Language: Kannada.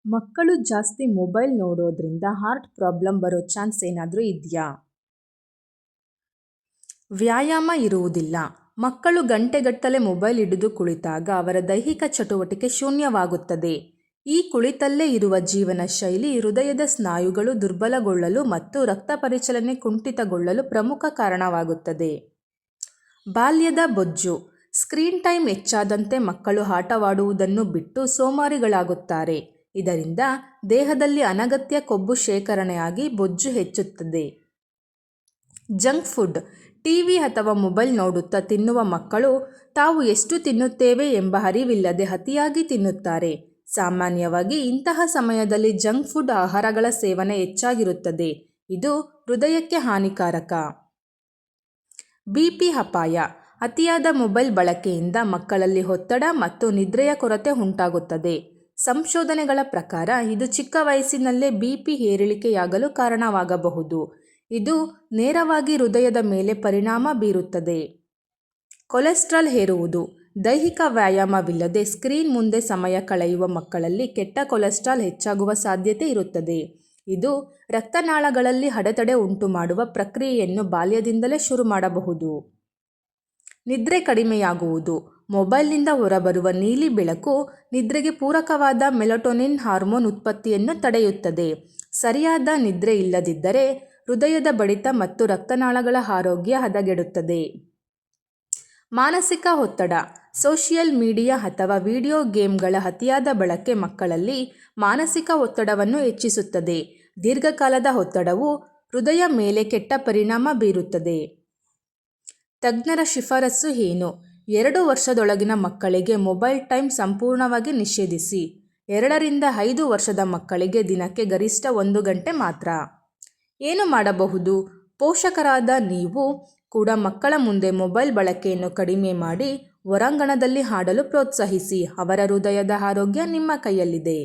ಮಕ್ಕಳು ಜಾಸ್ತಿ ಮೊಬೈಲ್ ನೋಡೋದ್ರಿಂದ ಹಾರ್ಟ್ ಪ್ರಾಬ್ಲಮ್ ಬರೋ ಚಾನ್ಸ್ ಏನಾದರೂ ಇದೆಯಾ? ವ್ಯಾಯಾಮ ಇರುವುದಿಲ್ಲ. ಮಕ್ಕಳು ಗಂಟೆಗಟ್ಟಲೆ ಮೊಬೈಲ್ ಹಿಡಿದು ಕುಳಿತಾಗ ಅವರ ದೈಹಿಕ ಚಟುವಟಿಕೆ ಶೂನ್ಯವಾಗುತ್ತದೆ. ಈ ಕುಳಿತಲ್ಲೇ ಇರುವ ಜೀವನ ಶೈಲಿ ಹೃದಯದ ಸ್ನಾಯುಗಳು ದುರ್ಬಲಗೊಳ್ಳಲು ಮತ್ತು ರಕ್ತ ಪರಿಚಲನೆ ಕುಂಠಿತಗೊಳ್ಳಲು ಪ್ರಮುಖ ಕಾರಣವಾಗುತ್ತದೆ. ಬಾಲ್ಯದ ಬೊಜ್ಜು. ಸ್ಕ್ರೀನ್ ಟೈಮ್ ಹೆಚ್ಚಾದಂತೆ ಮಕ್ಕಳು ಆಟವಾಡುವುದನ್ನು ಬಿಟ್ಟು ಸೋಮಾರಿಗಳಾಗುತ್ತಾರೆ. ಇದರಿಂದ ದೇಹದಲ್ಲಿ ಅನಗತ್ಯ ಕೊಬ್ಬು ಶೇಖರಣೆಯಾಗಿ ಬೊಜ್ಜು ಹೆಚ್ಚುತ್ತದೆ. Junk food. ಟಿವಿ ಅಥವಾ ಮೊಬೈಲ್ ನೋಡುತ್ತಾ ತಿನ್ನುವ ಮಕ್ಕಳು ತಾವು ಎಷ್ಟು ತಿನ್ನುತ್ತೇವೆ ಎಂಬ ಅರಿವಿಲ್ಲದೆ ಅತಿಯಾಗಿ ತಿನ್ನುತ್ತಾರೆ. ಸಾಮಾನ್ಯವಾಗಿ ಇಂತಹ ಸಮಯದಲ್ಲಿ ಜಂಕ್ ಫುಡ್ ಆಹಾರಗಳ ಸೇವನೆ ಹೆಚ್ಚಾಗಿರುತ್ತದೆ. ಇದು ಹೃದಯಕ್ಕೆ ಹಾನಿಕಾರಕ. ಬಿಪಿ ಅಪಾಯ. ಅತಿಯಾದ ಮೊಬೈಲ್ ಬಳಕೆಯಿಂದ ಮಕ್ಕಳಲ್ಲಿ ಒತ್ತಡ ಮತ್ತು ನಿದ್ರೆಯ ಕೊರತೆ ಉಂಟಾಗುತ್ತದೆ. ಸಂಶೋಧನೆಗಳ ಪ್ರಕಾರ ಇದು ಚಿಕ್ಕ ವಯಸ್ಸಿನಲ್ಲೇ ಬಿಪಿ ಏರಿಳಿಕೆಯಾಗಲು ಕಾರಣವಾಗಬಹುದು. ಇದು ನೇರವಾಗಿ ಹೃದಯದ ಮೇಲೆ ಪರಿಣಾಮ ಬೀರುತ್ತದೆ. ಕೊಲೆಸ್ಟ್ರಾಲ್ ಏರುವುದು. ದೈಹಿಕ ವ್ಯಾಯಾಮವಿಲ್ಲದೆ ಸ್ಕ್ರೀನ್ ಮುಂದೆ ಸಮಯ ಕಳೆಯುವ ಮಕ್ಕಳಲ್ಲಿ ಕೆಟ್ಟ ಕೊಲೆಸ್ಟ್ರಾಲ್ ಹೆಚ್ಚಾಗುವ ಸಾಧ್ಯತೆ ಇರುತ್ತದೆ. ಇದು ರಕ್ತನಾಳಗಳಲ್ಲಿ ಅಡೆತಡೆ ಉಂಟುಮಾಡುವ ಪ್ರಕ್ರಿಯೆಯನ್ನು ಬಾಲ್ಯದಿಂದಲೇ ಶುರು ಮಾಡಬಹುದು. ನಿದ್ರೆ ಕಡಿಮೆಯಾಗುವುದು. ಮೊಬೈಲ್ನಿಂದ ಹೊರಬರುವ ನೀಲಿ ಬೆಳಕು ನಿದ್ರೆಗೆ ಪೂರಕವಾದ ಮೆಲಟೋನಿನ್ ಹಾರ್ಮೋನ್ ಉತ್ಪತ್ತಿಯನ್ನು ತಡೆಯುತ್ತದೆ. ಸರಿಯಾದ ನಿದ್ರೆ ಇಲ್ಲದಿದ್ದರೆ ಹೃದಯದ ಬಡಿತ ಮತ್ತು ರಕ್ತನಾಳಗಳ ಆರೋಗ್ಯ ಹದಗೆಡುತ್ತದೆ. ಮಾನಸಿಕ ಒತ್ತಡ. ಸೋಷಿಯಲ್ ಮೀಡಿಯಾ ಅಥವಾ ವಿಡಿಯೋ ಗೇಮ್ಗಳ ಅತಿಯಾದ ಬಳಕೆ ಮಕ್ಕಳಲ್ಲಿ ಮಾನಸಿಕ ಒತ್ತಡವನ್ನು ಹೆಚ್ಚಿಸುತ್ತದೆ. ದೀರ್ಘಕಾಲದ ಒತ್ತಡವು ಹೃದಯ ಮೇಲೆ ಕೆಟ್ಟ ಪರಿಣಾಮ ಬೀರುತ್ತದೆ. ತಜ್ಞರ ಶಿಫಾರಸು ಏನು? 2 ವರ್ಷದೊಳಗಿನ ಮಕ್ಕಳಿಗೆ ಮೊಬೈಲ್ ಟೈಮ್ ಸಂಪೂರ್ಣವಾಗಿ ನಿಷೇಧಿಸಿ. 2 ರಿಂದ 5 ವರ್ಷದ ಮಕ್ಕಳಿಗೆ ದಿನಕ್ಕೆ ಗರಿಷ್ಠ 1 ಗಂಟೆ ಮಾತ್ರ. ಏನು ಮಾಡಬಹುದು? ಪೋಷಕರಾದ ನೀವು ಕೂಡ ಮಕ್ಕಳ ಮುಂದೆ ಮೊಬೈಲ್ ಬಳಕೆಯನ್ನು ಕಡಿಮೆ ಮಾಡಿ ಹೊರಾಂಗಣದಲ್ಲಿ ಆಡಲು ಪ್ರೋತ್ಸಾಹಿಸಿ. ಅವರ ಹೃದಯದ ಆರೋಗ್ಯ ನಿಮ್ಮ ಕೈಯಲ್ಲಿದೆ.